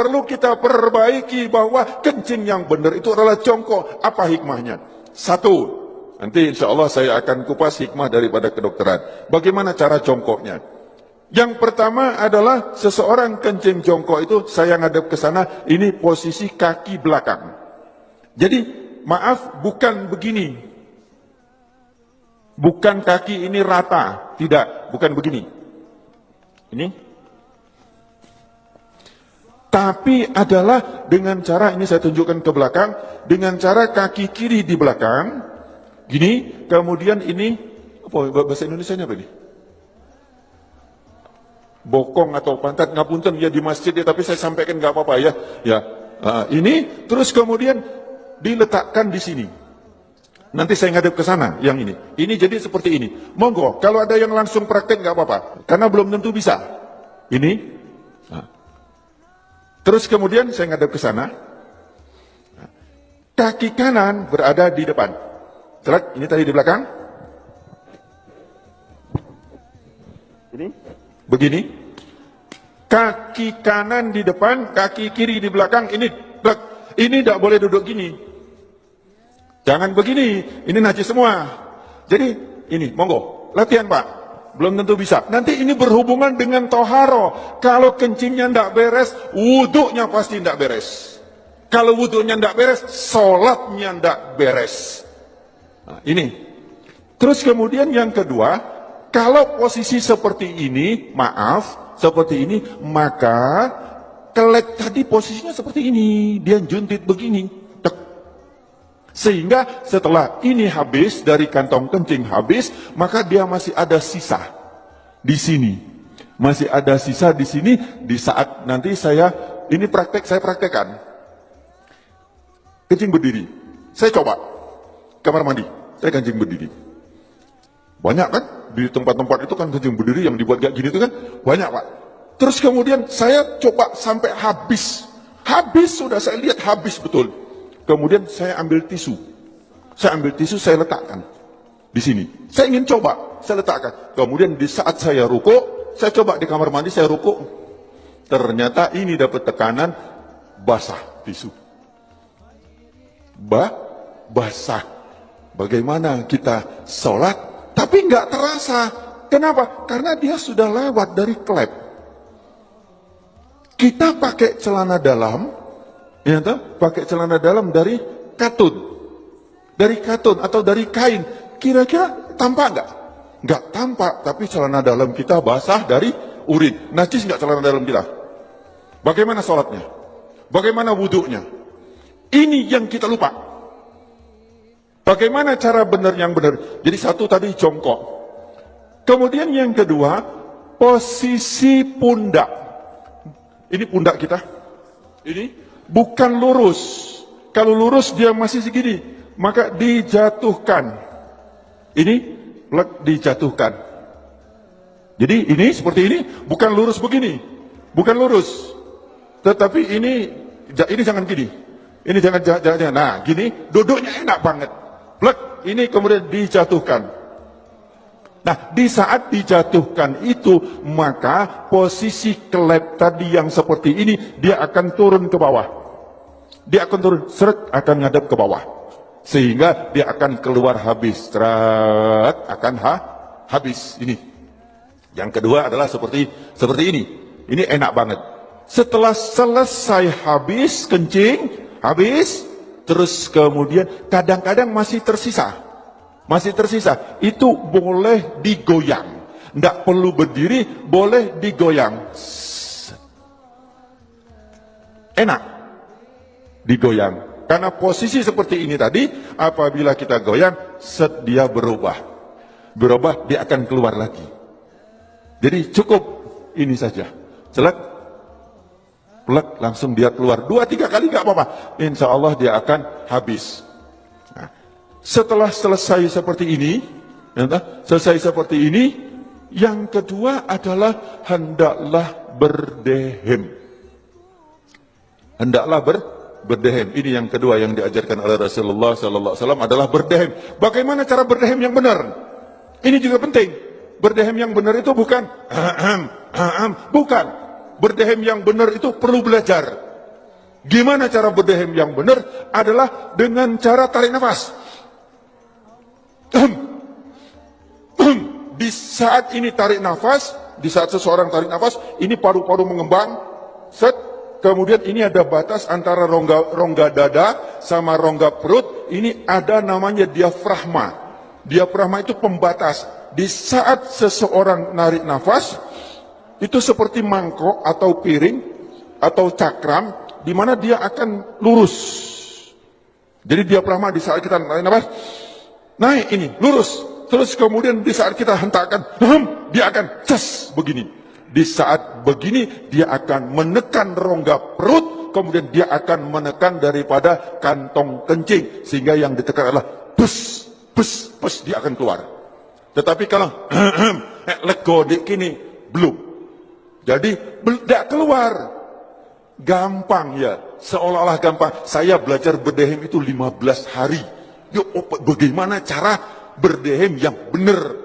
perlu kita perbaiki bahwa kencing yang benar itu adalah jongkok. Apa hikmahnya? Satu, nanti insya Allah saya akan kupas hikmah daripada kedokteran. Bagaimana cara jongkoknya? Yang pertama adalah seseorang kencing jongkok itu, saya ngadep ke sana, ini posisi kaki belakang. Jadi maaf, bukan begini, bukan kaki ini rata, tidak, bukan begini. Ini, tapi adalah dengan cara, ini saya tunjukkan ke belakang, dengan cara kaki kiri di belakang, gini, kemudian ini, apa bahasa Indonesianya apa ini? Bokong atau pantat, ngapunten ya di masjid ya, tapi saya sampaikan nggak apa-apa ya. Ya, ini terus kemudian diletakkan di sini. Nanti saya ngadep ke sana yang ini. Ini jadi seperti ini. Monggo, kalau ada yang langsung praktek nggak apa-apa, karena belum tentu bisa. Ini. Nah. Terus kemudian saya ngadep ke sana. Kaki kanan berada di depan. Celak, ini tadi di belakang. Ini. Begini. Kaki kanan di depan, kaki kiri di belakang. Ini tidak boleh duduk gini. Jangan begini, ini najis semua. Jadi ini, monggo, latihan Pak. Belum tentu bisa. Nanti ini berhubungan dengan toharo. Kalau kencingnya tidak beres, wuduknya pasti tidak beres. Kalau wuduknya tidak beres, sholatnya tidak beres. Nah, ini. Terus kemudian yang kedua, kalau posisi seperti ini, maaf, seperti ini, maka kelek tadi posisinya seperti ini. Dia juntit begini. Sehingga setelah ini habis, dari kantong kencing habis, maka dia masih ada sisa di sini. Masih ada sisa di sini, di saat nanti saya praktekkan. Kencing berdiri. Saya coba. Kamar mandi. Saya kencing berdiri. Banyak kan? Di tempat-tempat itu kan kencing berdiri yang dibuat kayak gini itu kan banyak Pak. Terus kemudian saya coba sampai habis. Habis sudah saya lihat habis betul. Kemudian saya ambil tisu. Saya ambil tisu, saya letakkan di sini. Saya ingin coba, saya letakkan. Kemudian di saat saya ruku, saya coba di kamar mandi, saya ruku. Ternyata ini dapat tekanan basah tisu. Basah. Bagaimana kita sholat, tapi nggak terasa. Kenapa? Karena dia sudah lewat dari klep. Kita pakai celana dalam, ya toh, pakai celana dalam dari katun atau dari kain, kira-kira tampak nggak? Nggak tampak, tapi celana dalam kita basah dari urin. Najis nggak celana dalam kita? Bagaimana sholatnya? Bagaimana wuduknya? Ini yang kita lupa. Bagaimana cara benar yang benar? Jadi satu tadi jongkok. Kemudian yang kedua, posisi pundak. Ini pundak kita. Ini bukan lurus. Kalau lurus dia masih segini, maka dijatuhkan. Ini dijatuhkan. Jadi ini seperti ini, bukan lurus begini, bukan lurus. Tetapi ini jangan gini. Ini jangan. Nah, gini, duduknya enak banget. Ini kemudian dijatuhkan. Nah, di saat dijatuhkan itu, maka posisi kelep tadi yang seperti ini, dia akan turun ke bawah. Dia akan turun, seret, akan ngadap ke bawah. Sehingga dia akan keluar habis. Seret, akan habis. Ini. Yang kedua adalah seperti ini. Ini enak banget. Setelah selesai habis, kencing, habis, terus kemudian kadang-kadang masih tersisa. Itu boleh digoyang. Tidak perlu berdiri, boleh digoyang. Enak digoyang. Karena posisi seperti ini tadi, apabila kita goyang, dia berubah. Dia akan keluar lagi. Jadi cukup ini saja. Celak, langsung dia keluar. 2-3 kali nggak apa-apa. Insya Allah dia akan habis. Setelah selesai seperti ini, yang kedua adalah hendaklah berdehem. Berdehem. Ini yang kedua yang diajarkan oleh Rasulullah SAW adalah berdehem. Bagaimana cara berdehem yang benar? Ini juga penting. Berdehem yang benar itu bukan. Bukan. Berdehem yang benar itu perlu belajar. Gimana cara berdehem yang benar? Adalah dengan cara tarik nafas. Di saat ini tarik nafas, di saat seseorang tarik nafas, ini paru-paru mengembang, set, kemudian ini ada batas antara rongga dada sama rongga perut, ini ada namanya diafragma. Diafragma itu pembatas. Di saat seseorang narik nafas, itu seperti mangkok atau piring atau cakram, di mana dia akan lurus. Jadi diafragma di saat kita narik nafas, naik ini, lurus. Terus kemudian di saat kita hentakkan, dia akan ces begini. Di saat begini, dia akan menekan rongga perut, kemudian dia akan menekan daripada kantong kencing. Sehingga yang ditekan adalah bus, bus, bus, dia akan keluar. Tetapi kalau lego dik kini, belum. Jadi, tidak keluar. Gampang ya, seolah-olah gampang. Saya belajar berdehem itu 15 hari. Yuk, bagaimana cara berdehem yang benar?